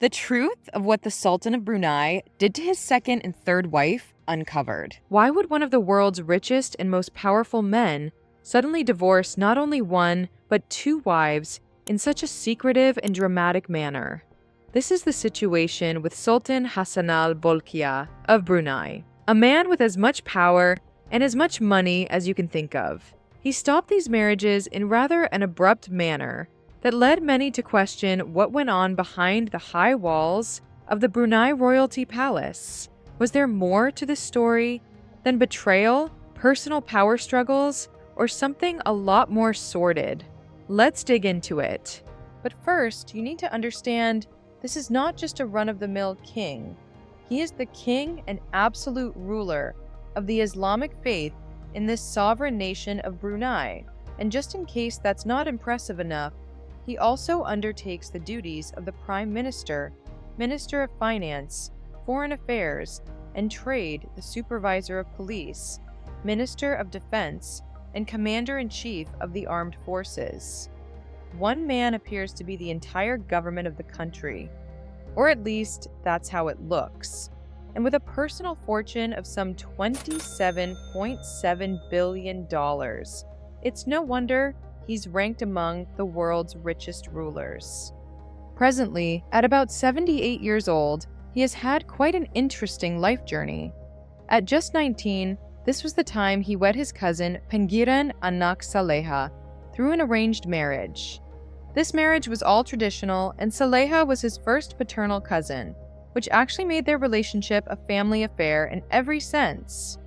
The truth of what the Sultan of Brunei did to his second and third wife uncovered. Why would one of the world's richest and most powerful men suddenly divorce not only one, but two wives in such a secretive and dramatic manner? This is the situation with Sultan Hassan al-Bolkiah of Brunei, a man with as much power and as much money as you can think of. He stopped these marriages in rather an abrupt manner that led many to question what went on behind the high walls of the Brunei royalty palace. Was there more to this story than betrayal, personal power struggles, or something a lot more sordid? Let's dig into it. But first, you need to understand this is not just a run-of-the-mill king. He is the king and absolute ruler of the Islamic faith in this sovereign nation of Brunei. And just in case that's not impressive enough, he also undertakes the duties of the Prime Minister, Minister of Finance, Foreign Affairs, and Trade, the Supervisor of Police, Minister of Defense, and Commander-in-Chief of the Armed Forces. One man appears to be the entire government of the country, or at least that's how it looks. And with a personal fortune of some $27.7 billion, it's no wonder he's ranked among the world's richest rulers. Presently, at about 78 years old, he has had quite an interesting life journey. At just 19, this was the time he wed his cousin Pengiran Anak Saleha through an arranged marriage. This marriage was all traditional, and Saleha was his first paternal cousin, which actually made their relationship a family affair in every sense.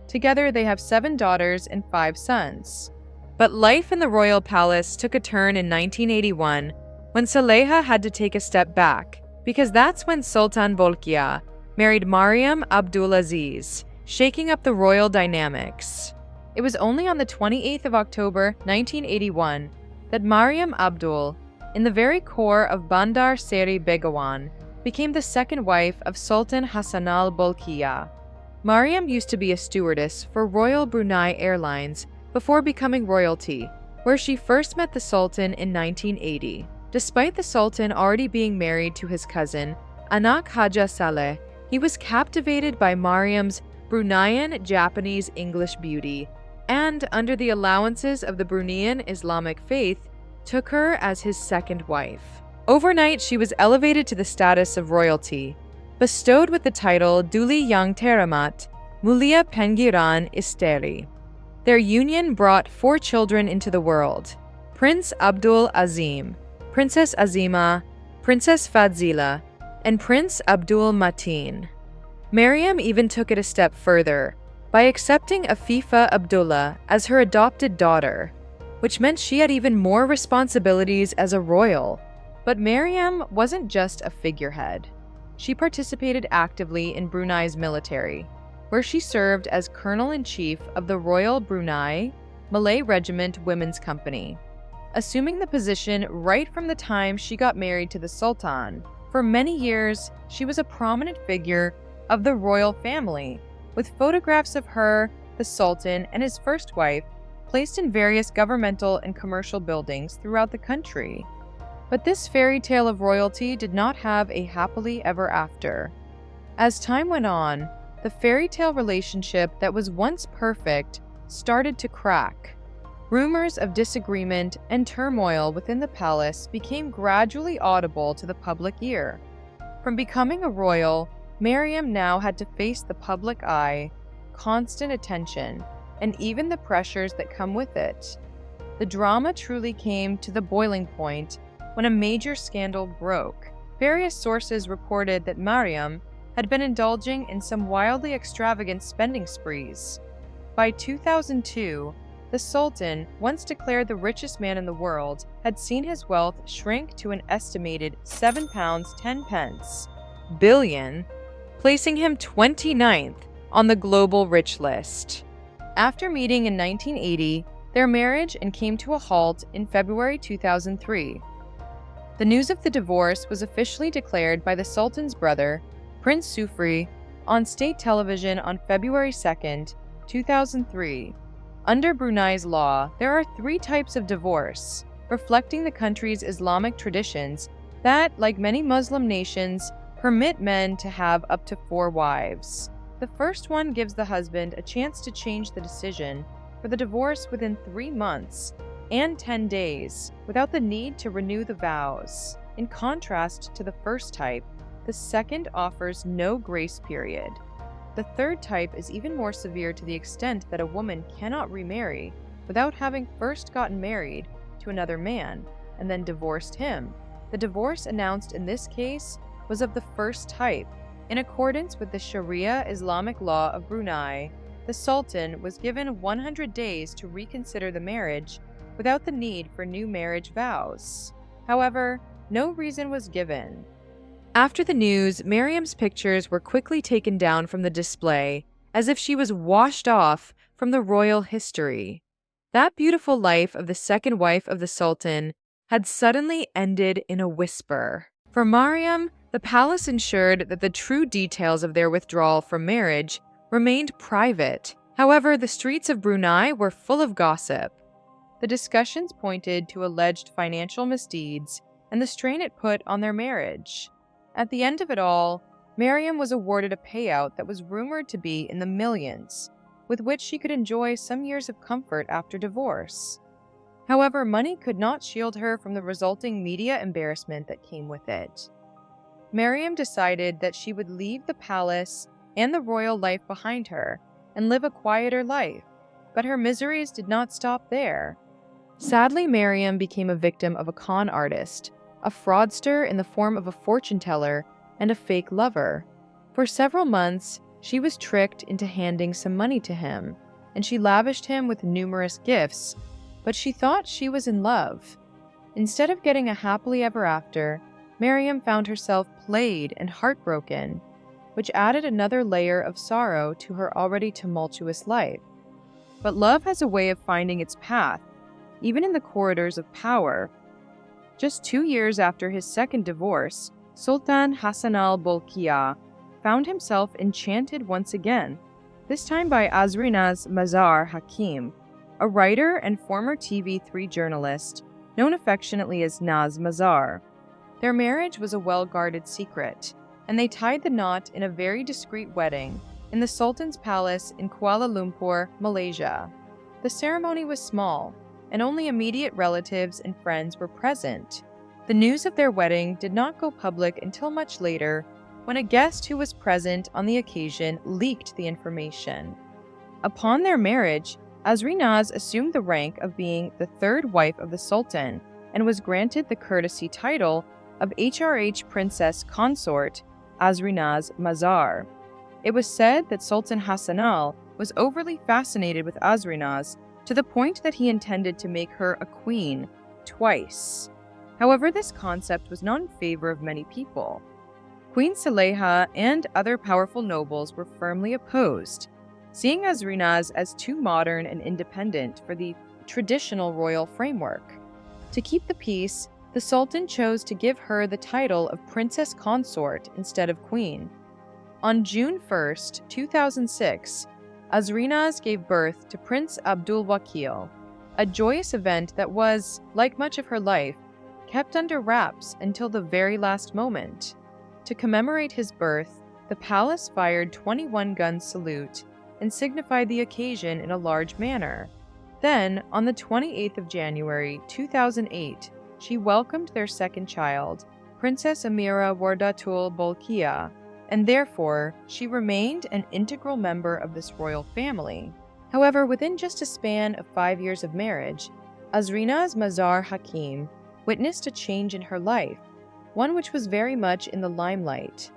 Together, they have 7 daughters and 5 sons. But life in the royal palace took a turn in 1981 when Saleha had to take a step back, because that's when Sultan Bolkiah married Mariam Abdul Aziz, shaking up the royal dynamics. It was only on the 28th of October 1981 that Mariam Abdul, in the very core of Bandar Seri Begawan, became the second wife of Sultan Hassan al-Bolkiah. Mariam used to be a stewardess for Royal Brunei Airlines before becoming royalty, where she first met the Sultan in 1980. Despite the Sultan already being married to his cousin, Anak Haja Saleh, he was captivated by Mariam's Bruneian Japanese English beauty, and under the allowances of the Bruneian Islamic faith, took her as his second wife. Overnight, she was elevated to the status of royalty, bestowed with the title Duli Yang Teramat, Mulia Pengiran Isteri. Their union brought 4 children into the world: Prince Abdul Azim, Princess Azima, Princess Fadzila, and Prince Abdul Mateen. Mariam even took it a step further by accepting Afifa Abdullah as her adopted daughter, which meant she had even more responsibilities as a royal. But Mariam wasn't just a figurehead. She participated actively in Brunei's military, where she served as Colonel-in-Chief of the Royal Brunei Malay Regiment Women's Company, assuming the position right from the time she got married to the Sultan. For many years, she was a prominent figure of the royal family, with photographs of her, the Sultan, and his first wife placed in various governmental and commercial buildings throughout the country. But this fairy tale of royalty did not have a happily ever after. As time went on, the fairy tale relationship that was once perfect started to crack. Rumors of disagreement and turmoil within the palace became gradually audible to the public ear. From becoming a royal, Mariam now had to face the public eye, constant attention, and even the pressures that come with it. The drama truly came to the boiling point when a major scandal broke. Various sources reported that Mariam had been indulging in some wildly extravagant spending sprees. By 2002, the Sultan, once declared the richest man in the world, had seen his wealth shrink to an estimated £7.10 billion, placing him 29th on the global rich list. After meeting in 1980, their marriage came to a halt in February 2003. The news of the divorce was officially declared by the Sultan's brother, Prince Sufri, on state television on February 2, 2003. Under Brunei's law, there are 3 types of divorce, reflecting the country's Islamic traditions that, like many Muslim nations, permit men to have up to 4 wives. The first one gives the husband a chance to change the decision for the divorce within 3 months and 10 days without the need to renew the vows. In contrast to the first type, the second offers no grace period. The third type is even more severe to the extent that a woman cannot remarry without having first gotten married to another man and then divorced him. The divorce announced in this case was of the first type. In accordance with the Sharia Islamic law of Brunei, the Sultan was given 100 days to reconsider the marriage without the need for new marriage vows. However, no reason was given. After the news, Mariam's pictures were quickly taken down from the display, as if she was washed off from the royal history. That beautiful life of the second wife of the Sultan had suddenly ended in a whisper. For Mariam, the palace ensured that the true details of their withdrawal from marriage remained private. However, the streets of Brunei were full of gossip. The discussions pointed to alleged financial misdeeds and the strain it put on their marriage. At the end of it all, Mariam was awarded a payout that was rumored to be in the millions, with which she could enjoy some years of comfort after divorce. However, money could not shield her from the resulting media embarrassment that came with it. Mariam decided that she would leave the palace and the royal life behind her and live a quieter life, but her miseries did not stop there. Sadly, Mariam became a victim of a con artist, a fraudster in the form of a fortune teller, and a fake lover. For several months, she was tricked into handing some money to him, and she lavished him with numerous gifts, but she thought she was in love. Instead of getting a happily ever after, Mariam found herself plagued and heartbroken, which added another layer of sorrow to her already tumultuous life. But love has a way of finding its path, even in the corridors of power. Just 2 years after his second divorce, Sultan Hassan al-Bolkiah found himself enchanted once again, this time by Azrinaz Mazar Hakim, a writer and former TV3 journalist known affectionately as Naz Mazar. Their marriage was a well-guarded secret, and they tied the knot in a very discreet wedding in the Sultan's palace in Kuala Lumpur, Malaysia. The ceremony was small, and only immediate relatives and friends were present. The news of their wedding did not go public until much later, when a guest who was present on the occasion leaked the information. Upon their marriage, Azrinaz assumed the rank of being the third wife of the Sultan and was granted the courtesy title of HRH Princess Consort Azrinaz Mazar. It was said that Sultan Hassanal was overly fascinated with Azrinaz to the point that he intended to make her a queen twice. However, this concept was not in favor of many people. Queen Saleha and other powerful nobles were firmly opposed, seeing Azrinaz as too modern and independent for the traditional royal framework. To keep the peace, the Sultan chose to give her the title of Princess Consort instead of Queen. On June 1, 2006, Azrinaz gave birth to Prince Abdul, a joyous event that was, like much of her life, kept under wraps until the very last moment. To commemorate his birth, the palace fired 21-gun salute and signified the occasion in a large manner. Then, on the 28th of January 2008, she welcomed their second child, Princess Amira Wardatul Bolkiah, and therefore she remained an integral member of this royal family. However, within just a span of 5 years of marriage, Azrinaz Mazar Hakim witnessed a change in her life, one which was very much in the limelight.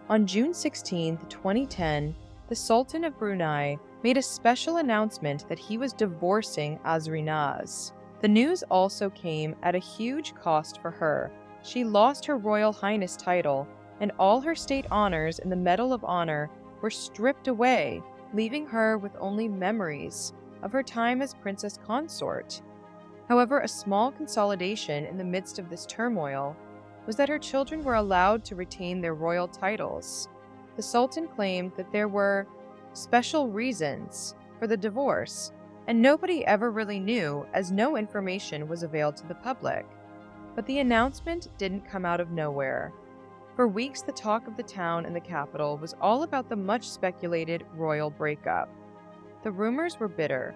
On June 16, 2010, the Sultan of Brunei made a special announcement that he was divorcing Azrinaz. The news also came at a huge cost for her. She lost her Royal Highness title, and all her state honors and the Medal of Honor were stripped away, leaving her with only memories of her time as Princess Consort. However, a small consolidation in the midst of this turmoil was that her children were allowed to retain their royal titles. The Sultan claimed that there were special reasons for the divorce, and nobody ever really knew, as no information was availed to the public. But the announcement didn't come out of nowhere. For weeks, the talk of the town and the capital was all about the much speculated royal breakup. The rumors were bitter.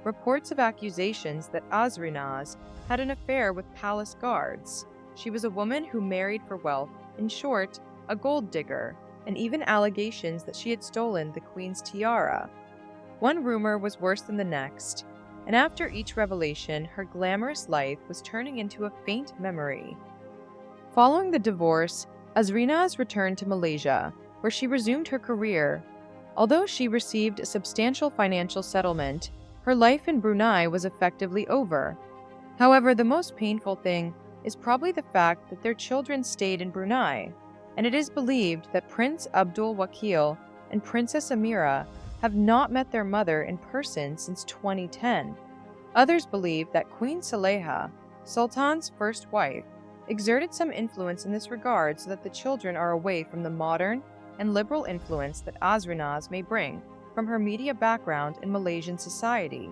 Reports of accusations that Azrinaz had an affair with palace guards. She was a woman who married for wealth, in short, a gold digger, and even allegations that she had stolen the queen's tiara. One rumor was worse than the next, and after each revelation, her glamorous life was turning into a faint memory. Following the divorce, Azrinaz returned to Malaysia, where she resumed her career. Although she received a substantial financial settlement, her life in Brunei was effectively over. However, the most painful thing is probably the fact that their children stayed in Brunei, and it is believed that Prince Abdul Wakil and Princess Amira have not met their mother in person since 2010. Others believe that Queen Saleha, Sultan's first wife, exerted some influence in this regard so that the children are away from the modern and liberal influence that Azrinaz may bring from her media background in Malaysian society.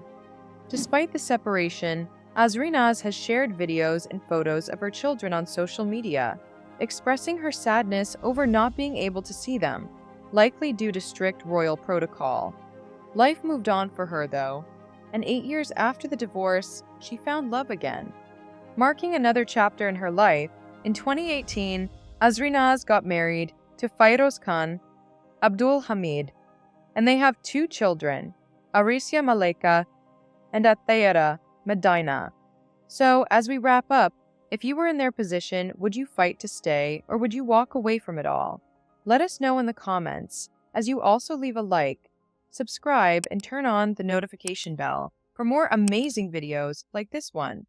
Despite the separation, Azrinaz has shared videos and photos of her children on social media, expressing her sadness over not being able to see them, likely due to strict royal protocol. Life moved on for her, though, and 8 years after the divorce, she found love again. Marking another chapter in her life, in 2018, Azrinaz got married to Fairoz Khan Abdul Hamid, and they have 2 children, Arisia Maleka and Athayara Medina. So, as we wrap up, if you were in their position, would you fight to stay, or would you walk away from it all? Let us know in the comments, as you also leave a like, subscribe, and turn on the notification bell for more amazing videos like this one.